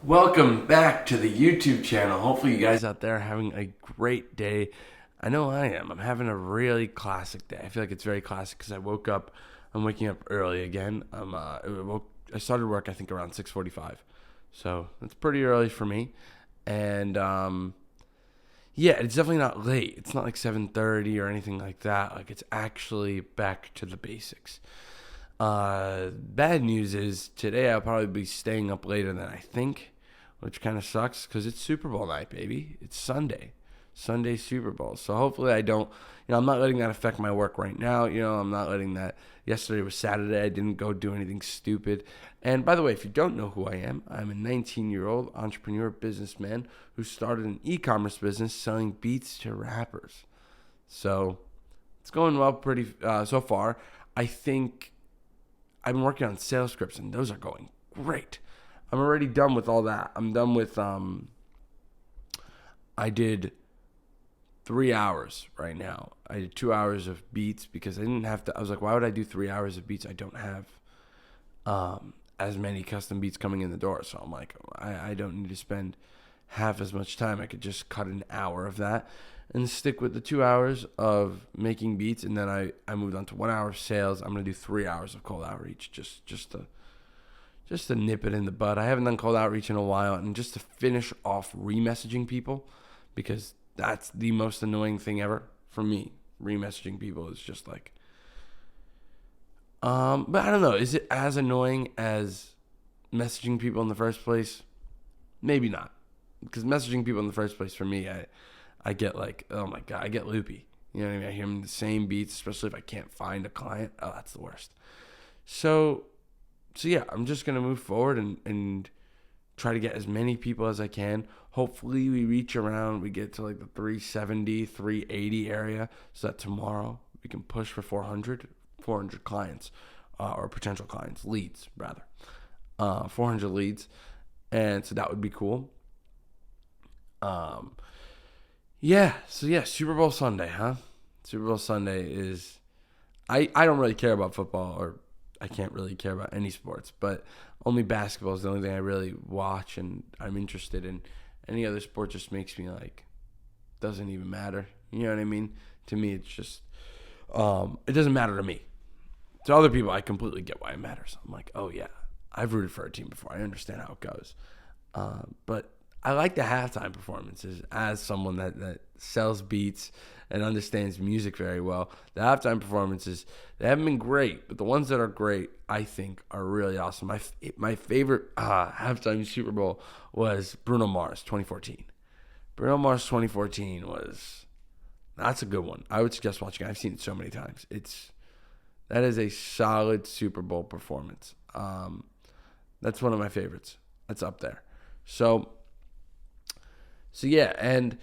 Welcome back to the YouTube channel. Hopefully you guys out there are having a great day. I know I am. I'm having a really classic day. I feel like it's very classic because I woke up. I'm waking up early again. I started work I think around 6:45, so that's pretty early for me. And yeah, it's definitely not late. It's not like 7:30 or anything like that. Like it's actually back to the basics. Bad news is today I'll probably be staying up later than I think, which kind of sucks because it's Super Bowl night, baby. It's Sunday Super Bowl. So hopefully I don't, I'm not letting that affect my work right now. I'm not letting that. Yesterday was Saturday. I didn't go do anything stupid. And by the way, if you don't know who I am, I'm a 19-year-old entrepreneur businessman who started an e-commerce business selling beats to rappers. So it's going well pretty so far. I think I've been working on sales scripts and those are going great. I'm already done with all that. I'm done with I did 3 hours right now. I did 2 hours of beats because I didn't have to. I was like, why would I do 3 hours of beats? I don't have as many custom beats coming in the door. So I'm like, I don't need to spend half as much time. I could just cut an hour of that and stick with the 2 hours of making beats. And then I moved on to 1 hour of sales. I'm going to do 3 hours of cold outreach just to nip it in the bud. I haven't done cold outreach in a while, and just to finish off remessaging people, because that's the most annoying thing ever for me. Remessaging people is just like, but I don't know. Is it as annoying as messaging people in the first place? Maybe not, because messaging people in the first place for me, I get like, oh my God, I get loopy. You know what I mean? I hear them the same beats, especially if I can't find a client. Oh, that's the worst. So yeah, I'm just going to move forward and try to get as many people as I can. Hopefully we get to like the 370, 380 area so that tomorrow we can push for 400 clients or potential clients, leads rather. 400 leads. And so that would be cool. Super Bowl Sunday, huh? Super Bowl Sunday is, I don't really care about football, or I can't really care about any sports, but only basketball is the only thing I really watch and I'm interested in. Any other sport just makes me like, doesn't even matter. You know what I mean? To me, it's just, it doesn't matter to me. To other people, I completely get why it matters. I'm like, oh yeah, I've rooted for a team before. I understand how it goes. But I like the halftime performances as someone that sells beats and understands music very well. The halftime performances, they haven't been great, but the ones that are great, I think, are really awesome. My favorite halftime Super Bowl was Bruno Mars 2014. Bruno Mars 2014 that's a good one. I would suggest watching it. I've seen it so many times. That is a solid Super Bowl performance. That's one of my favorites. That's up there. So yeah, and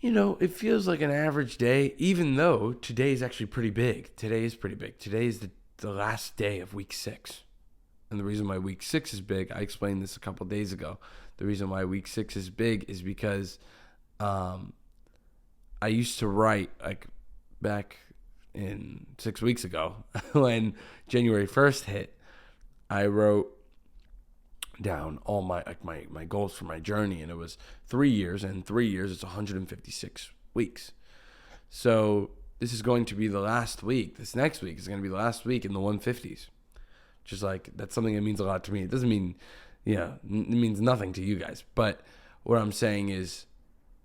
it feels like an average day, even though today is actually pretty big. Today is pretty big. Today is the last day of week 6. And the reason why week 6 is big, I explained this a couple days ago. The reason why week 6 is big is because I used to write, like, back in 6 weeks ago when January 1st hit, I wrote down all my goals for my journey, and it was 3 years, and 3 years it's 156 weeks. So this is going to be the last week. This next week is going to be the last week in the 150s. Just like, that's something that means a lot to me. It doesn't mean, it means nothing to you guys. But what I'm saying is,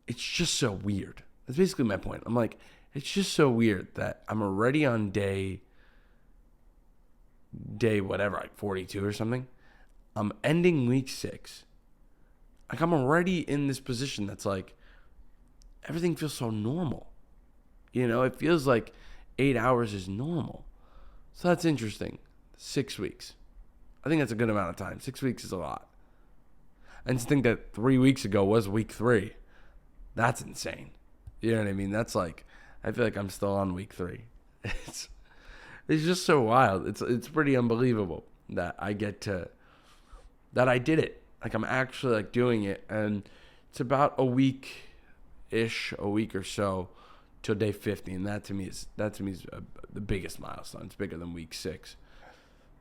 it's just so weird. That's basically my point. I'm like, it's just so weird that I'm already on day whatever, like 42 or something. I'm ending week 6. Like, I'm already in this position that's like, everything feels so normal. It feels like 8 hours is normal. So that's interesting. 6 weeks. I think that's a good amount of time. 6 weeks is a lot. And to think that 3 weeks ago was week 3, that's insane. You know what I mean? That's like, I feel like I'm still on week 3. It's just so wild. It's pretty unbelievable that I did it. Like, I'm actually like doing it, and it's about a week or so till day 50, and that to me is the biggest milestone. It's bigger than week 6.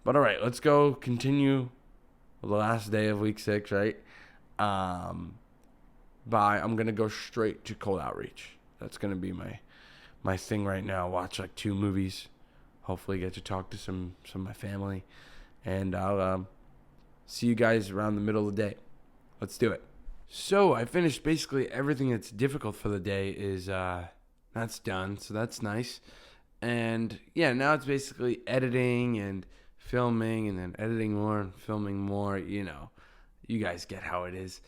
But all right, let's go continue the last day of week 6, right? I'm gonna go straight to Cold Outreach. That's gonna be my thing right now. Watch like 2 movies. Hopefully get to talk to some of my family, and I'll see you guys around the middle of the day. Let's do it. So I finished basically everything that's difficult for the day. That's done, so that's nice. And yeah, now it's basically editing and filming, and then editing more and filming more. You guys get how it is.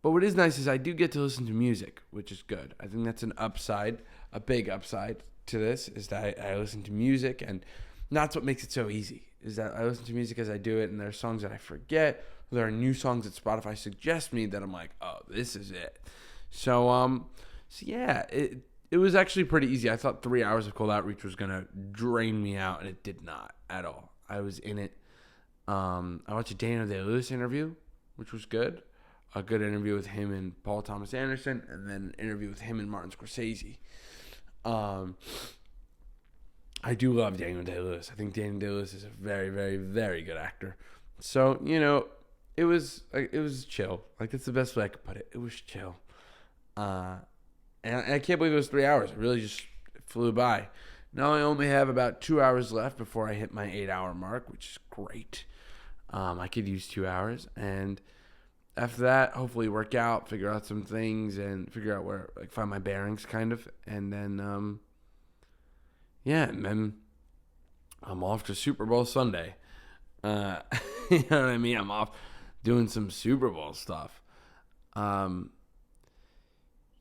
But what is nice is I do get to listen to music, which is good. I think that's an upside, a big upside to this, is that I listen to music, and that's what makes it so easy, is that I listen to music as I do it, and there are songs that I forget. There are new songs that Spotify suggests me that I'm like, oh, this is it. So yeah, it was actually pretty easy. I thought 3 hours of Cold Outreach was going to drain me out, and it did not at all. I was in it. I watched a Daniel Day-Lewis interview, which was good. A good interview with him and Paul Thomas Anderson, and then an interview with him and Martin Scorsese. I do love Daniel Day-Lewis. I think Daniel Day-Lewis is a very, very, very good actor. So, it was chill. Like, that's the best way I could put it. It was chill. And I can't believe it was 3 hours. It really just flew by. Now I only have about 2 hours left before I hit my 8-hour mark, which is great. I could use 2 hours, and after that, hopefully work out, figure out some things, and figure out where, like, find my bearings, kind of. And then, and then I'm off to Super Bowl Sunday. You know what I mean? I'm off doing some Super Bowl stuff.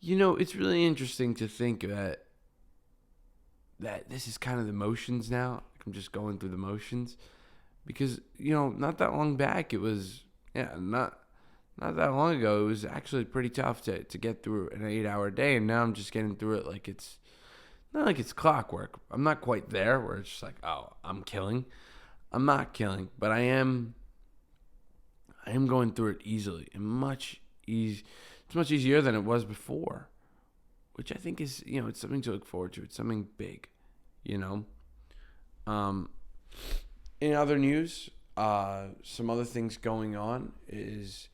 It's really interesting to think that this is kind of the motions now. I'm just going through the motions. Because, not that long back, it was, not that long ago, it was actually pretty tough to get through an 8-hour day, and now I'm just getting through it like it's not like it's clockwork. I'm not quite there where it's just like, oh, I'm killing. I'm not killing, but I am going through it easily and it's much easier than it was before, which I think is, it's something to look forward to. It's something big, In other news, some other things going on is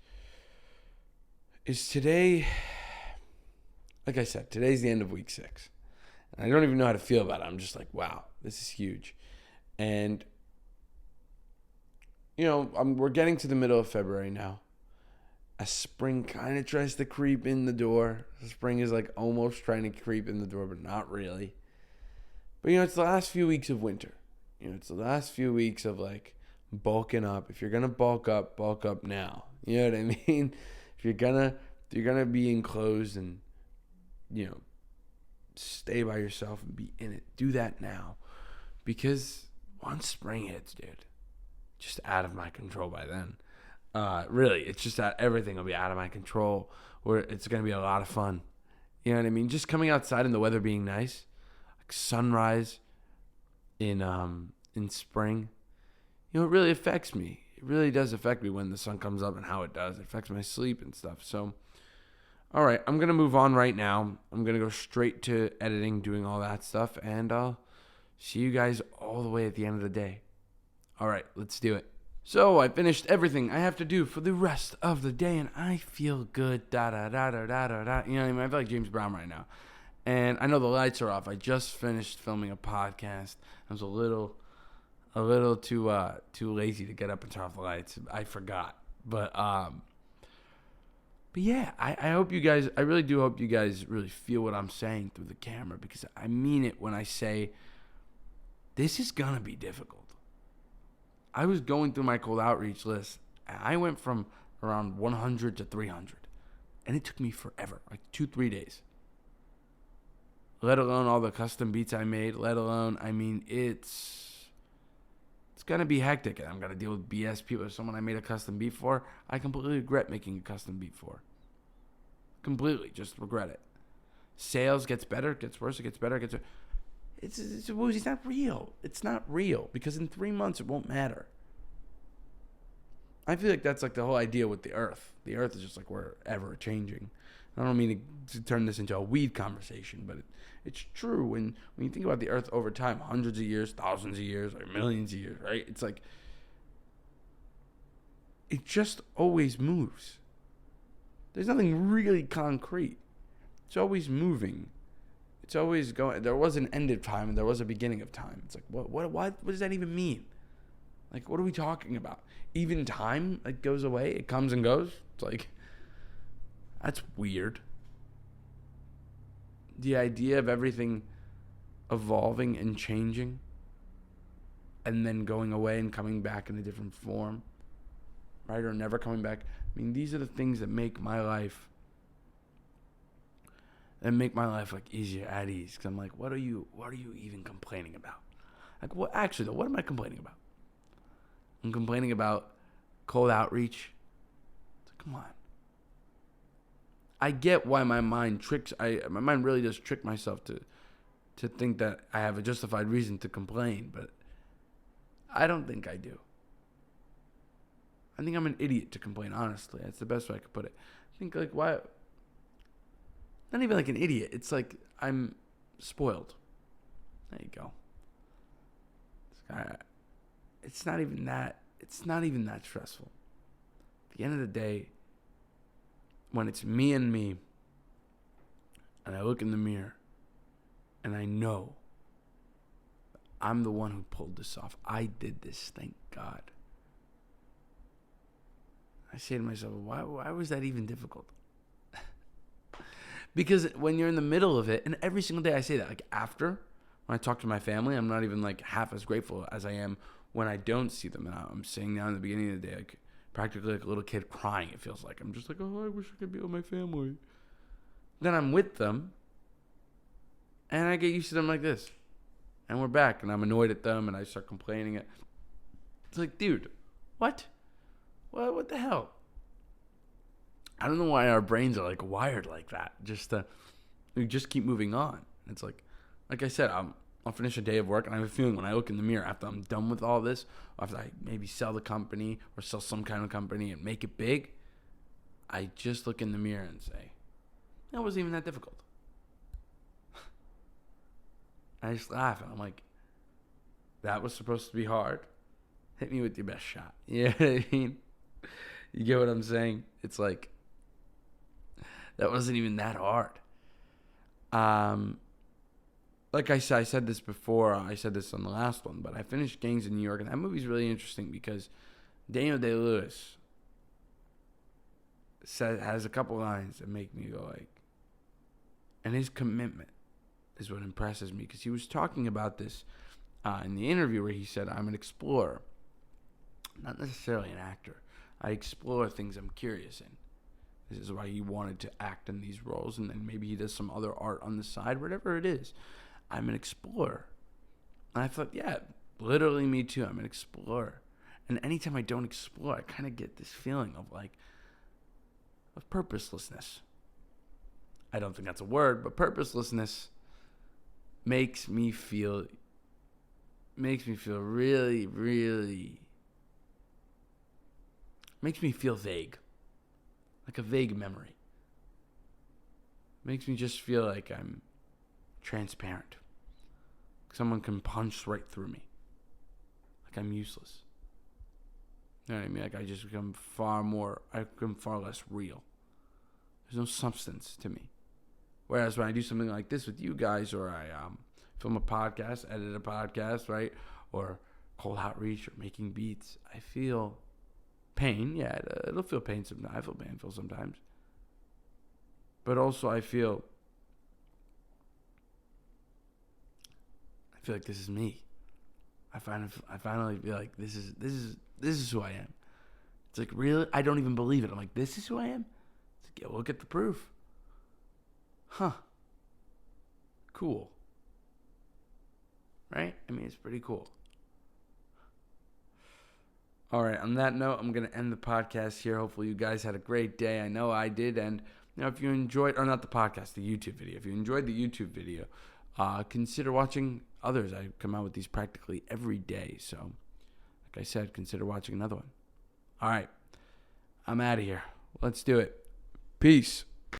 today, like I said, today's the end of week 6. And I don't even know how to feel about it. I'm just like, wow, this is huge. And, we're getting to the middle of February now. As spring kind of tries to creep in the door. Spring is like almost trying to creep in the door, but not really. But, it's the last few weeks of winter. It's the last few weeks of, like, bulking up. If you're going to bulk up now. You know what I mean? If you're gonna be enclosed and, stay by yourself and be in it, do that now. Because once spring hits, dude, just out of my control by then. Really, it's just that everything will be out of my control, where it's gonna be a lot of fun. You know what I mean? Just coming outside and the weather being nice, like sunrise in spring. It really affects me. It really does affect me when the sun comes up and how it does. It affects my sleep and stuff. So, all right, I'm going to move on right now. I'm going to go straight to editing, doing all that stuff, and I'll see you guys all the way at the end of the day. All right, let's do it. So I finished everything I have to do for the rest of the day, and I feel good. Da da da da da da da. You know what I mean? I feel like James Brown right now. And I know the lights are off. I just finished filming a podcast. I was a little too lazy to get up and turn off the lights. I forgot. But yeah, I hope you guys, I really do hope you guys really feel what I'm saying through the camera, because I mean it when I say this is going to be difficult. I was going through my Cold Outreach list. I went from around 100 to 300, and it took me forever, like 2-3 days. Let alone all the custom beats I made, it's going to be hectic, and I'm going to deal with BS people. If someone I made a custom beat for, I completely regret making a custom beat for. Completely, just regret it. Sales gets better, it gets worse, it gets better, it gets worse. It's not real. It's not real, because in 3 months it won't matter. I feel like that's like the whole idea with the earth. The earth is just like we're ever changing. I don't mean to turn this into a weed conversation, but it's true when you think about the earth over time, hundreds of years, thousands of years, or millions of years, right? It's like it just always moves. There's nothing really concrete. It's always moving. It's always going. There was an end of time and there was a beginning of time. It's like, what does that even mean? Like, what are we talking about? Even time, like, goes away. It comes and goes. It's like, that's weird. The idea of everything evolving and changing and then going away and coming back in a different form, right? Or never coming back. I mean, these are the things that make my life like easier at ease. Because I'm like, what are you even complaining about? Like, what am I complaining about? I'm complaining about cold outreach. It's like, come on. I get why my mind really does trick myself to think that I have a justified reason to complain, but I don't think I do. I think I'm an idiot to complain, honestly. That's the best way I could put it. I think, like, why? Not even like an idiot. It's like I'm spoiled. There you go. It's not even that stressful. At the end of the day, when it's me and me, and I look in the mirror, and I know I'm the one who pulled this off. I did this, thank God. I say to myself, why was that even difficult? Because when you're in the middle of it, and every single day I say that, like after, when I talk to my family, I'm not even like half as grateful as I am when I don't see them. And I'm sitting down in the beginning of the day, like practically like a little kid crying, it feels like. I'm just like, oh, I wish I could be with my family. Then I'm with them, and I get used to them like this. And we're back, and I'm annoyed at them, and I start complaining. It's like, dude, what? What the hell? I don't know why our brains are like wired like that. We just keep moving on. It's like I said, I'll finish a day of work, and I have a feeling when I look in the mirror after I'm done with all this, after I maybe sell the company or sell some kind of company and make it big, I just look in the mirror and say, that wasn't even that difficult. I just laugh, and I'm like, that was supposed to be hard? Hit me with your best shot. You know what I mean? You get what I'm saying? It's like, that wasn't even that hard. Like I said this before. I said this on the last one, but I finished Gangs in New York, and that movie's really interesting because Daniel Day-Lewis has a couple lines that make me go like, and his commitment is what impresses me, because he was talking about this in the interview where he said, I'm an explorer, not necessarily an actor. I explore things I'm curious in. This is why he wanted to act in these roles, and then maybe he does some other art on the side, whatever it is. I'm an explorer. And I thought, yeah, literally me too. I'm an explorer. And anytime I don't explore, I kind of get this feeling of purposelessness. I don't think that's a word, but purposelessness makes me feel really, really, makes me feel vague. Like a vague memory. Makes me just feel like I'm transparent. Someone can punch right through me. Like I'm useless. You know what I mean? Like I just become far less real. There's no substance to me. Whereas when I do something like this with you guys, or I film a podcast, edit a podcast, right? Or cold outreach, or making beats, I feel pain. Yeah, it'll feel pain sometimes. I feel painful sometimes. But also I feel like this is me. I finally feel like this is who I am. It's like, really? I don't even believe it. I'm like, this is who I am? It's like, yeah, look at the proof. Huh. Cool. Right? I mean, it's pretty cool. All right, on that note, I'm going to end the podcast here. Hopefully you guys had a great day. I know I did. And if you enjoyed, or not the podcast, the YouTube video. If you enjoyed the YouTube video, consider watching others. I come out with these practically every day. So, like I said, consider watching another one. All right, I'm out of here. Let's do it. Peace.